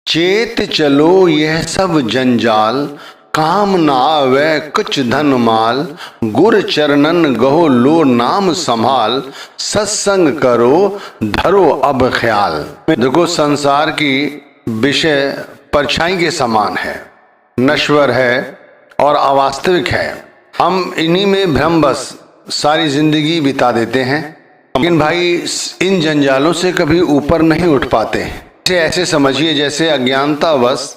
चेत चलो यह सब जंजाल, काम ना आवे कुछ धन माल। गुर चरणन गहो लो नाम संभाल, सत्संग करो धरो अब ख्याल। देखो, संसार की विषय परछाई के समान है, नश्वर है और अवास्तविक है। हम इन्हीं में भ्रमवश सारी जिंदगी बिता देते हैं, लेकिन भाई इन जंजालों से कभी ऊपर नहीं उठ पाते। ऐसे समझिए जैसे अज्ञानतावश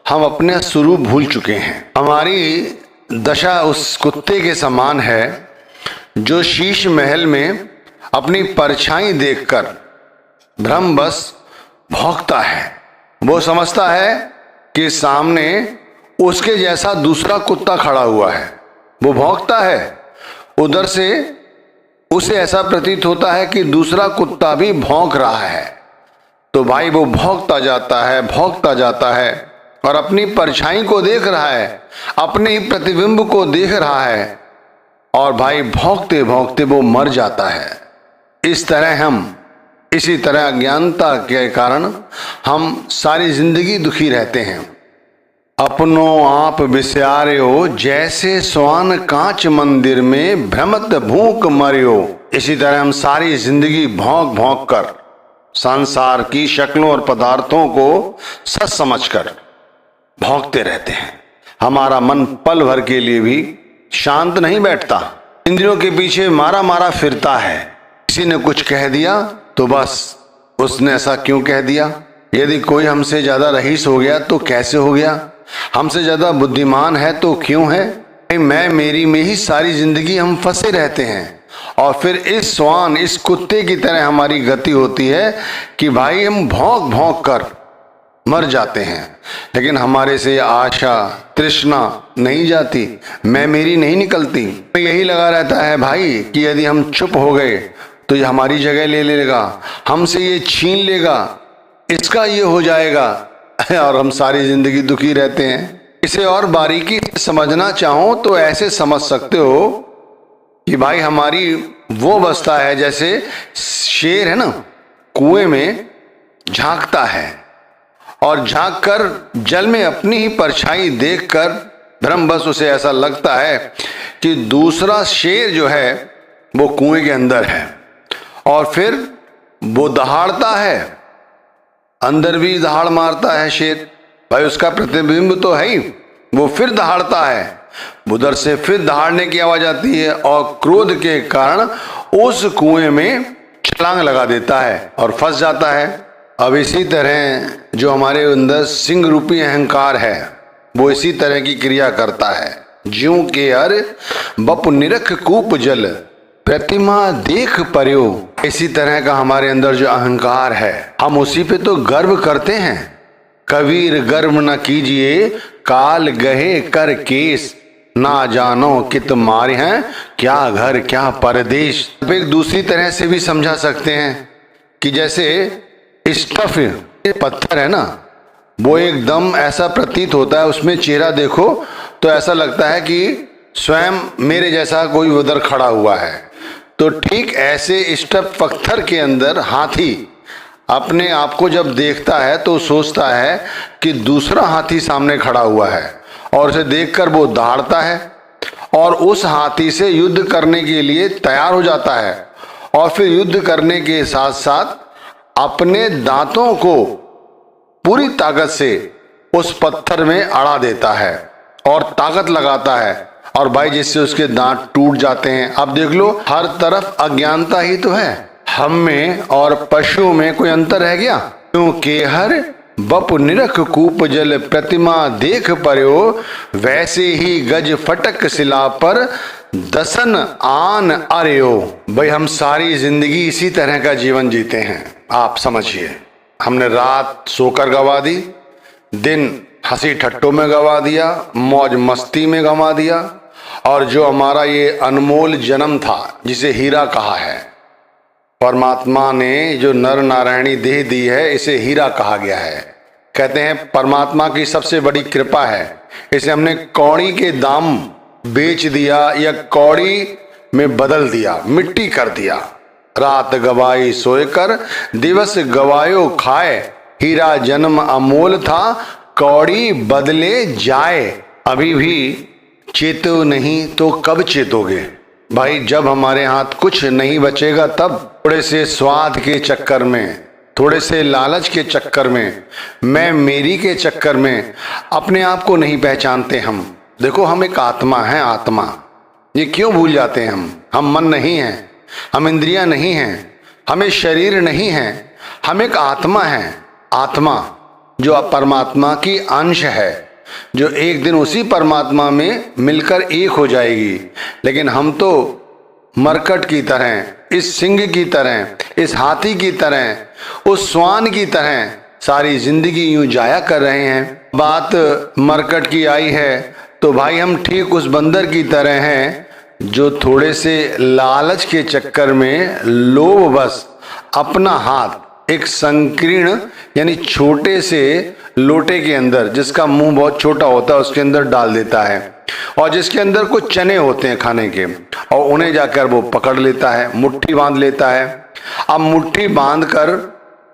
हम अपने स्वरूप भूल चुके हैं। हमारी दशा उस कुत्ते के समान है जो शीश महल में अपनी परछाई देखकर भ्रमवश भौंकता है। वो समझता है कि सामने उसके जैसा दूसरा कुत्ता खड़ा हुआ है। वो भौंकता है, उधर से उसे ऐसा प्रतीत होता है कि दूसरा कुत्ता भी भौंक रहा है। तो भाई वो भौंकता जाता है और अपनी परछाई को देख रहा है, अपने ही प्रतिबिंब को देख रहा है, और भाई भौंकते भौंकते वो मर जाता है। इसी तरह अज्ञानता के कारण हम सारी जिंदगी दुखी रहते हैं। अपनो आप विस्यार्यो, जैसे स्वान कांच मंदिर में भ्रमत भूख मर्यो। इसी तरह हम सारी जिंदगी भौंक भौंक कर संसार की शक्लों और पदार्थों को सच समझकर भौंकते रहते हैं। हमारा मन पल भर के लिए भी शांत नहीं बैठता, इंद्रियों के पीछे मारा मारा फिरता है। किसी ने कुछ कह दिया तो बस उसने ऐसा क्यों कह दिया। यदि कोई हमसे ज्यादा रईस हो गया तो कैसे हो गया, हमसे ज्यादा बुद्धिमान है तो क्यों है। मैं मेरी में ही सारी जिंदगी हम फंसे रहते हैं, और फिर इस कुत्ते की तरह हमारी गति होती है कि भाई हम भौंक भौंक कर मर जाते हैं। लेकिन हमारे से आशा तृष्णा नहीं जाती, मैं मेरी नहीं निकलती। यही लगा रहता है भाई कि यदि हम चुप हो गए तो ये हमारी जगह ले लेगा, हमसे ये छीन लेगा, इसका ये हो जाएगा, और हम सारी जिंदगी दुखी रहते हैं। इसे और बारीकी से समझना चाहो तो ऐसे समझ सकते हो कि भाई हमारी वो अवस्था है जैसे शेर है ना, कुएं में झांकता है और झांक कर जल में अपनी ही परछाई देखकर भ्रमवश उसे ऐसा लगता है कि दूसरा शेर जो है वो कुएं के अंदर है, और फिर वो दहाड़ता है, अंदर भी दहाड़ मारता है शेर। भाई उसका प्रतिबिंब तो है ही, वो फिर दहाड़ता है, उधर से फिर दहाड़ने की आवाज आती है, और क्रोध के कारण उस कुएं में छलांग लगा देता है और फंस जाता है। अब इसी तरह जो हमारे अंदर सिंह रूपी अहंकार है वो इसी तरह की क्रिया करता है। ज्यों के हर बप निरख कूप जल, प्रतिमा देख पर्यो। इसी तरह का हमारे अंदर जो अहंकार है हम उसी पे तो गर्व करते हैं। कबीर गर्व न कीजिए, काल गहे कर केस, ना जानो कित मारे हैं, क्या घर क्या परदेश। एक दूसरी तरह से भी समझा सकते हैं कि जैसे स्टफ पत्थर है ना, वो एकदम ऐसा प्रतीत होता है, उसमें चेहरा देखो तो ऐसा लगता है कि स्वयं मेरे जैसा कोई उधर खड़ा हुआ है। तो ठीक ऐसे स्टफ पत्थर के अंदर हाथी अपने आप को जब देखता है तो सोचता है कि दूसरा हाथी सामने खड़ा हुआ है, और उसे देखकर वो दहाड़ता है और उस हाथी से युद्ध करने के लिए तैयार हो जाता है, और फिर युद्ध करने के साथ साथ अपने दांतों को पूरी ताकत से उस पत्थर में अड़ा देता है और ताकत लगाता है, और भाई जिससे उसके दांत टूट जाते हैं। अब देख लो, हर तरफ अज्ञानता ही तो है। हम में और पशुओं में कोई अंतर रह गया? क्योंकि हर बप निरख कूप जल, प्रतिमा देख पर्यो। वैसे ही गज फटक शिला पर, दसन आन अर्यो। भाई हम सारी जिंदगी इसी तरह का जीवन जीते हैं। आप समझिए, हमने रात सोकर गवा दी, दिन हंसी ठट्टों में गवा दिया, मौज मस्ती में गवा दिया, और जो हमारा ये अनमोल जन्म था जिसे हीरा कहा है, परमात्मा ने जो नर नारायणी देह दी है इसे हीरा कहा गया है। कहते हैं परमात्मा की सबसे बड़ी कृपा है, इसे हमने कौड़ी के दाम बेच दिया या कौड़ी में बदल दिया, मिट्टी कर दिया। रात गवाई सोए कर, दिवस गवायो खाए, हीरा जन्म अमोल था, कौड़ी बदले जाए। अभी भी चेतो नहीं तो कब चेतोगे? भाई जब हमारे हाथ कुछ नहीं बचेगा तब। थोड़े से स्वाद के चक्कर में, थोड़े से लालच के चक्कर में, मैं मेरी के चक्कर में अपने आप को नहीं पहचानते हम। देखो हम एक आत्मा है, आत्मा। ये क्यों भूल जाते हैं हम मन नहीं हैं, हम इंद्रियां नहीं हैं, हमें शरीर नहीं है, हम एक आत्मा हैं। आत्मा जो परमात्मा की अंश है, जो एक दिन उसी परमात्मा में मिलकर एक हो जाएगी। लेकिन हम तो मरकट की तरह, इस सिंह की तरह, इस हाथी की तरह, उस स्वान की तरह सारी जिंदगी यूं जाया कर रहे हैं। बात मरकट की आई है तो भाई हम ठीक उस बंदर की तरह हैं जो थोड़े से लालच के चक्कर में लोभवश अपना हाथ एक संकीर्ण यानी छोटे से लोटे के अंदर, जिसका मुंह बहुत छोटा होता है, उसके अंदर डाल देता है और जिसके अंदर कुछ चने होते हैं खाने के, और उन्हें जाकर वो पकड़ लेता है, मुट्ठी बांध लेता है। अब मुट्ठी बांधकर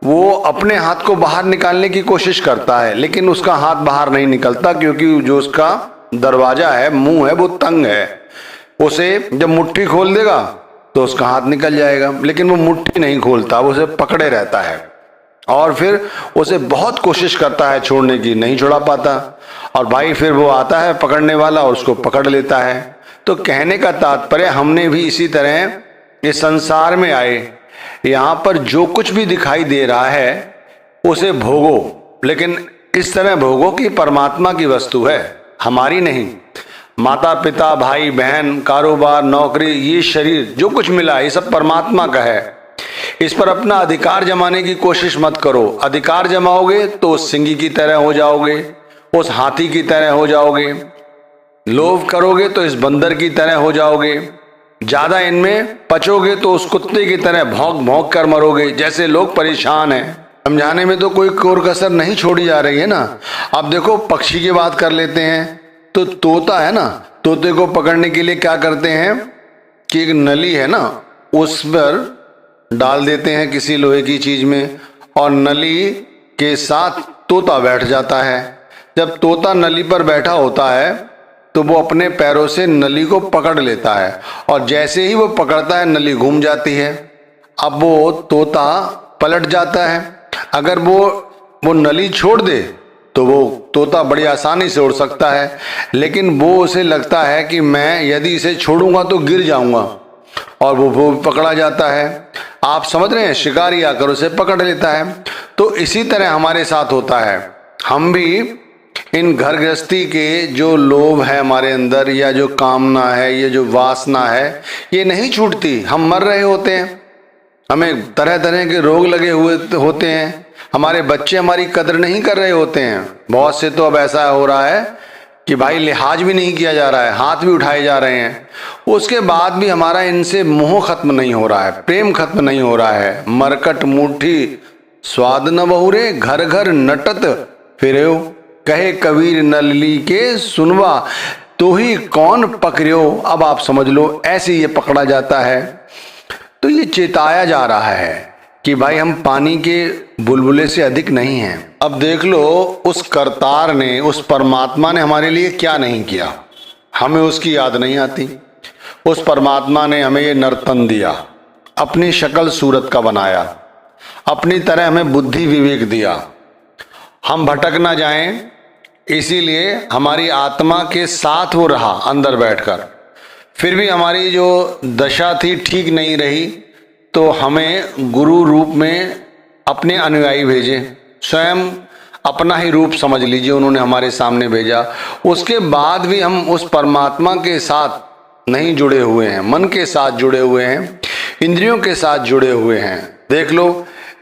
वो अपने हाथ को बाहर निकालने की कोशिश करता है, लेकिन उसका हाथ बाहर नहीं निकलता क्योंकि जो उसका दरवाजा है, मुंह है, वो तंग है। उसे जब मुट्ठी खोल देगा तो उसका हाथ निकल जाएगा, लेकिन वो मुट्ठी नहीं खोलता, वो उसे पकड़े रहता है और फिर उसे बहुत कोशिश करता है छोड़ने की, नहीं छुड़ा पाता। और भाई फिर वो आता है पकड़ने वाला और उसको पकड़ लेता है। तो कहने का तात्पर्य, हमने भी इसी तरह इस संसार में आए, यहाँ पर जो कुछ भी दिखाई दे रहा है उसे भोगो, लेकिन इस तरह भोगो कि परमात्मा की वस्तु है, हमारी नहीं। माता पिता, भाई बहन, कारोबार, नौकरी, ये शरीर जो कुछ मिला ये सब परमात्मा का है। इस पर अपना अधिकार जमाने की कोशिश मत करो। अधिकार जमाओगे तो उस सिंह की तरह हो जाओगे, उस हाथी की तरह हो जाओगे। लोभ करोगे तो इस बंदर की तरह हो जाओगे। ज्यादा इनमें पचोगे तो उस कुत्ते की तरह भौंक भौंक कर मरोगे। जैसे लोग परेशान हैं, समझाने में तो कोई कोर कसर नहीं छोड़ी जा रही है ना। अब देखो पक्षी की बात कर लेते हैं तो तोता है ना, तोते को पकड़ने के लिए क्या करते हैं कि एक नली है ना, उस पर डाल देते हैं किसी लोहे की चीज में और नली के साथ तोता बैठ जाता है। जब तोता नली पर बैठा होता है तो वो अपने पैरों से नली को पकड़ लेता है और जैसे ही वो पकड़ता है नली घूम जाती है। अब वो तोता पलट जाता है। अगर वो नली छोड़ दे तो वो तोता बड़ी आसानी से उड़ सकता है, लेकिन वो उसे लगता है कि मैं यदि इसे छोड़ूंगा तो गिर जाऊंगा और वो पकड़ा जाता है। आप समझ रहे हैं, शिकारी आकर उसे पकड़ लेता है। तो इसी तरह हमारे साथ होता है। हम भी इन घर गृहस्थी के जो लोभ है हमारे अंदर, या जो कामना है, ये जो वासना है, ये नहीं छूटती। हम मर रहे होते हैं, हमें तरह तरह के रोग लगे हुए होते हैं, हमारे बच्चे हमारी कदर नहीं कर रहे होते हैं। बहुत से तो अब ऐसा हो रहा है कि भाई लिहाज भी नहीं किया जा रहा है, हाथ भी उठाए जा रहे हैं। उसके बाद भी हमारा इनसे मोह खत्म नहीं हो रहा है, प्रेम खत्म नहीं हो रहा है। मरकट मुट्ठी स्वाद न बहुरे, घर घर नटत फिरो, कहे कबीर नली के सुनवा, तो ही कौन पकड़ो। अब आप समझ लो, ऐसे ये पकड़ा जाता है। तो ये चेताया जा रहा है कि भाई हम पानी के बुलबुले से अधिक नहीं हैं। अब देख लो, उस करतार ने, उस परमात्मा ने हमारे लिए क्या नहीं किया, हमें उसकी याद नहीं आती। उस परमात्मा ने हमें ये नर्तन दिया, अपनी शक्ल सूरत का बनाया, अपनी तरह हमें बुद्धि विवेक दिया, हम भटक ना जाएं, इसीलिए हमारी आत्मा के साथ वो रहा अंदर बैठकर। फिर भी हमारी जो दशा थी ठीक नहीं रही, तो हमें गुरु रूप में अपने अनुयायी भेजे। स्वयं अपना ही रूप समझ लीजिए, उन्होंने हमारे सामने भेजा। उसके बाद भी हम उस परमात्मा के साथ नहीं जुड़े हुए हैं, मन के साथ जुड़े हुए हैं, इंद्रियों के साथ जुड़े हुए हैं। देख लो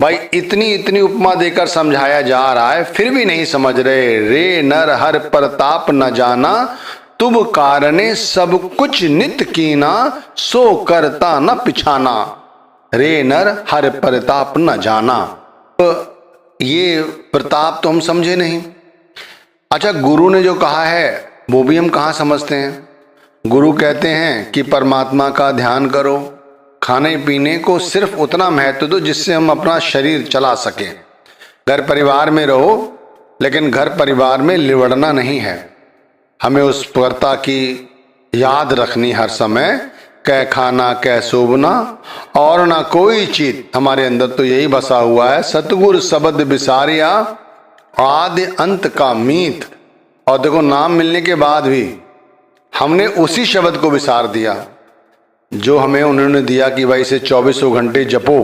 भाई, इतनी इतनी उपमा देकर समझाया जा रहा है, फिर भी नहीं समझ रहे। रे नर हर प्रताप न जाना, तुम कारणे सब कुछ नित कीना, सो करता न पिछाना। रे नर हर प्रताप न जाना, तो ये प्रताप तो हम समझे नहीं। अच्छा, गुरु ने जो कहा है वो भी हम कहाँ समझते हैं। गुरु कहते हैं कि परमात्मा का ध्यान करो, खाने पीने को सिर्फ उतना महत्व दो जिससे हम अपना शरीर चला सकें। घर परिवार में रहो, लेकिन घर परिवार में लिवड़ना नहीं है। हमें उस कर्ता की याद रखनी हर समय, कै खाना कै सोबना और ना कोई चीज। हमारे अंदर तो यही बसा हुआ है, सतगुर शब्द विसारिया आदि अंत का मीत। और देखो, नाम मिलने के बाद भी हमने उसी शब्द को विसार दिया जो हमें उन्होंने दिया कि भाई इसे 24 घंटे जपो।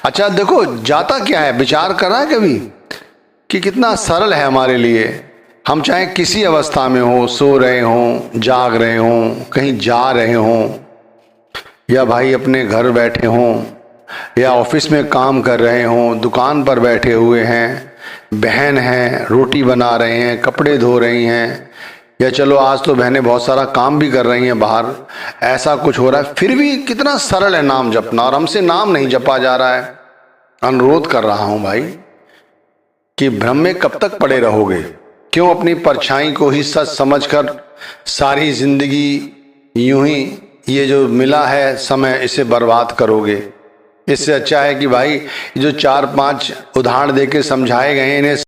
अच्छा देखो, जाता क्या है, विचार करा है कभी कि कितना सरल है हमारे लिए। हम चाहे किसी अवस्था में हो, सो रहे हों, जाग रहे हों, कहीं जा रहे हों, या भाई अपने घर बैठे हों, या ऑफिस में काम कर रहे हों, दुकान पर बैठे हुए हैं, बहन हैं रोटी बना रहे हैं, कपड़े धो रही हैं, या चलो आज तो बहनें बहुत सारा काम भी कर रही हैं बाहर, ऐसा कुछ हो रहा है, फिर भी कितना सरल है नाम जपना, और हमसे नाम नहीं जपा जा रहा है। अनुरोध कर रहा हूं भाई कि भ्रम में कब तक पड़े रहोगे? क्यों अपनी परछाई को ही सच समझकर सारी जिंदगी यूं ही ये जो मिला है समय इसे बर्बाद करोगे? इससे अच्छा है कि भाई जो 4-5 उदाहरण देके समझाए गए इन्हें